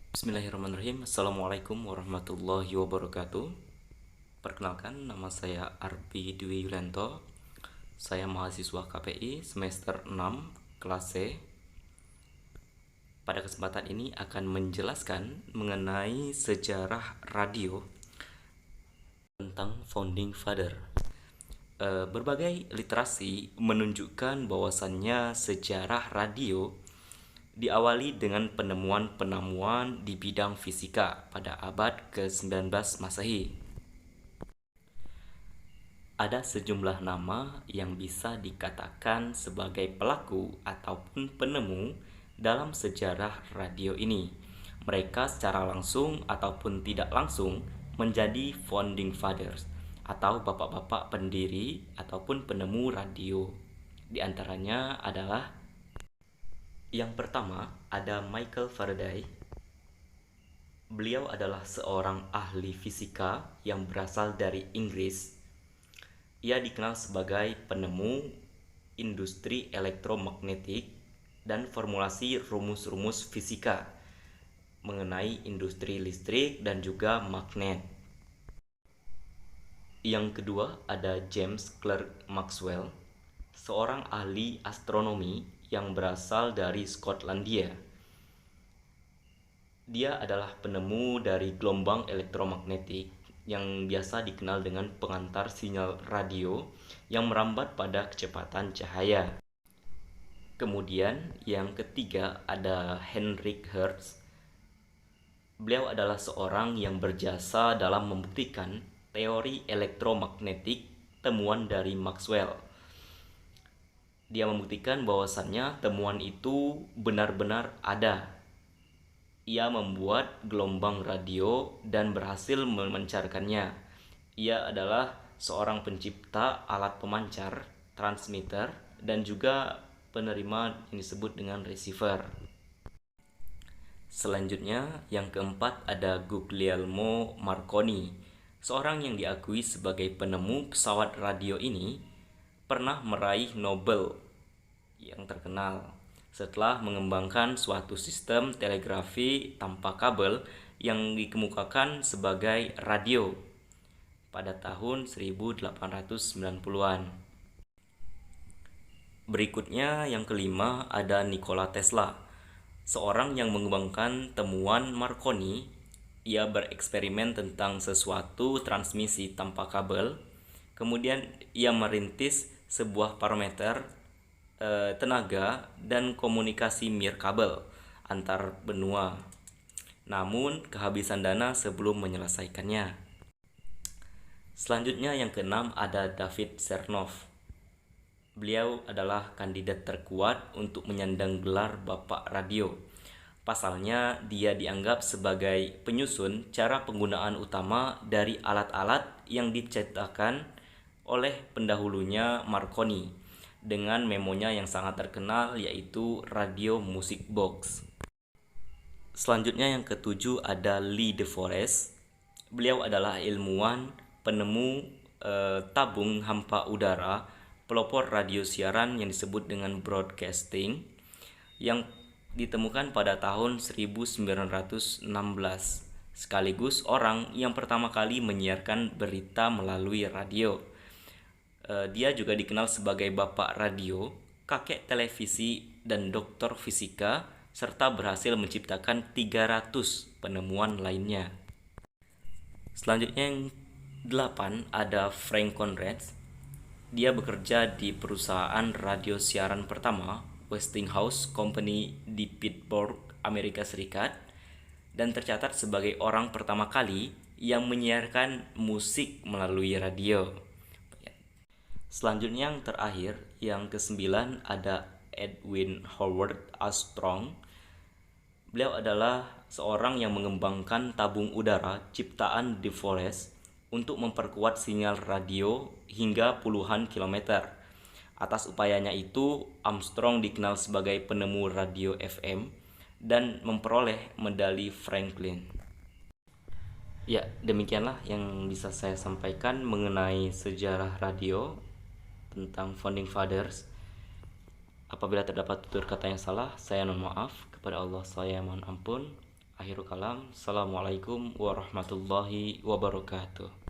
Bismillahirrahmanirrahim. Assalamualaikum warahmatullahi wabarakatuh. Perkenalkan, nama saya Arbi Dwi Yulianto. Saya mahasiswa KPI semester 6 kelas C. Pada kesempatan ini akan menjelaskan mengenai sejarah radio tentang Founding Father. Berbagai literasi menunjukkan bahwasannya sejarah radio diawali dengan penemuan-penemuan di bidang fisika pada abad ke-19 Masehi. Ada sejumlah nama yang bisa dikatakan sebagai pelaku ataupun penemu dalam sejarah radio ini. Mereka secara langsung ataupun tidak langsung menjadi founding fathers atau bapak-bapak pendiri ataupun penemu radio. Di antaranya adalah yang pertama ada Michael Faraday. Beliau adalah seorang ahli fisika yang berasal dari Inggris. Ia dikenal sebagai penemu industri elektromagnetik dan formulasi rumus-rumus fisika mengenai industri listrik dan juga magnet. Yang kedua ada James Clerk Maxwell, seorang ahli astronomi yang berasal dari Skotlandia. Dia adalah penemu dari gelombang elektromagnetik yang biasa dikenal dengan pengantar sinyal radio yang merambat pada kecepatan cahaya. Kemudian yang ketiga ada Heinrich Hertz. Beliau adalah seorang yang berjasa dalam membuktikan teori elektromagnetik temuan dari Maxwell. Dia membuktikan bahwasannya temuan itu benar-benar ada. Ia membuat gelombang radio dan berhasil memancarkannya. Ia adalah seorang pencipta alat pemancar, transmitter, dan juga penerima yang disebut dengan receiver. Selanjutnya, yang keempat ada Guglielmo Marconi. Seorang yang diakui sebagai penemu pesawat radio ini pernah meraih Nobel yang terkenal setelah mengembangkan suatu sistem telegrafi tanpa kabel yang dikemukakan sebagai radio pada tahun 1890-an. Berikutnya yang kelima ada Nikola Tesla, seorang yang mengembangkan temuan Marconi. Ia bereksperimen tentang sesuatu transmisi tanpa kabel. Kemudian ia merintis sebuah parameter tenaga dan komunikasi nirkabel antar benua. Namun kehabisan dana sebelum menyelesaikannya. Selanjutnya yang keenam ada David Chernoff. Beliau adalah kandidat terkuat untuk menyandang gelar Bapak Radio. Pasalnya dia dianggap sebagai penyusun cara penggunaan utama dari alat-alat yang diciptakan oleh pendahulunya Marconi dengan memonya yang sangat terkenal yaitu radio music box. Selanjutnya yang ketujuh ada Lee De Forest. Beliau adalah ilmuwan penemu tabung hampa udara pelopor radio siaran yang disebut dengan broadcasting yang ditemukan pada tahun 1916, sekaligus orang yang pertama kali menyiarkan berita melalui radio. Dia juga dikenal sebagai Bapak Radio, kakek televisi, dan doktor fisika, serta berhasil menciptakan 300 penemuan lainnya. Selanjutnya yang 8 ada Frank Conrad. Dia bekerja di perusahaan radio siaran pertama, Westinghouse Company di Pittsburgh, Amerika Serikat, dan tercatat sebagai orang pertama kali yang menyiarkan musik melalui radio. Selanjutnya yang terakhir, yang ke-9 ada Edwin Howard Armstrong. Beliau adalah seorang yang mengembangkan tabung udara ciptaan De Forest untuk memperkuat sinyal radio hingga puluhan kilometer. Atas upayanya itu, Armstrong dikenal sebagai penemu radio FM dan memperoleh medali Franklin. Ya, demikianlah yang bisa saya sampaikan mengenai sejarah radio tentang Founding Fathers. Apabila terdapat tutur kata yang salah, saya mohon maaf. Kepada Allah saya mohon ampun. Akhirul kalam. Assalamualaikum warahmatullahi wabarakatuh.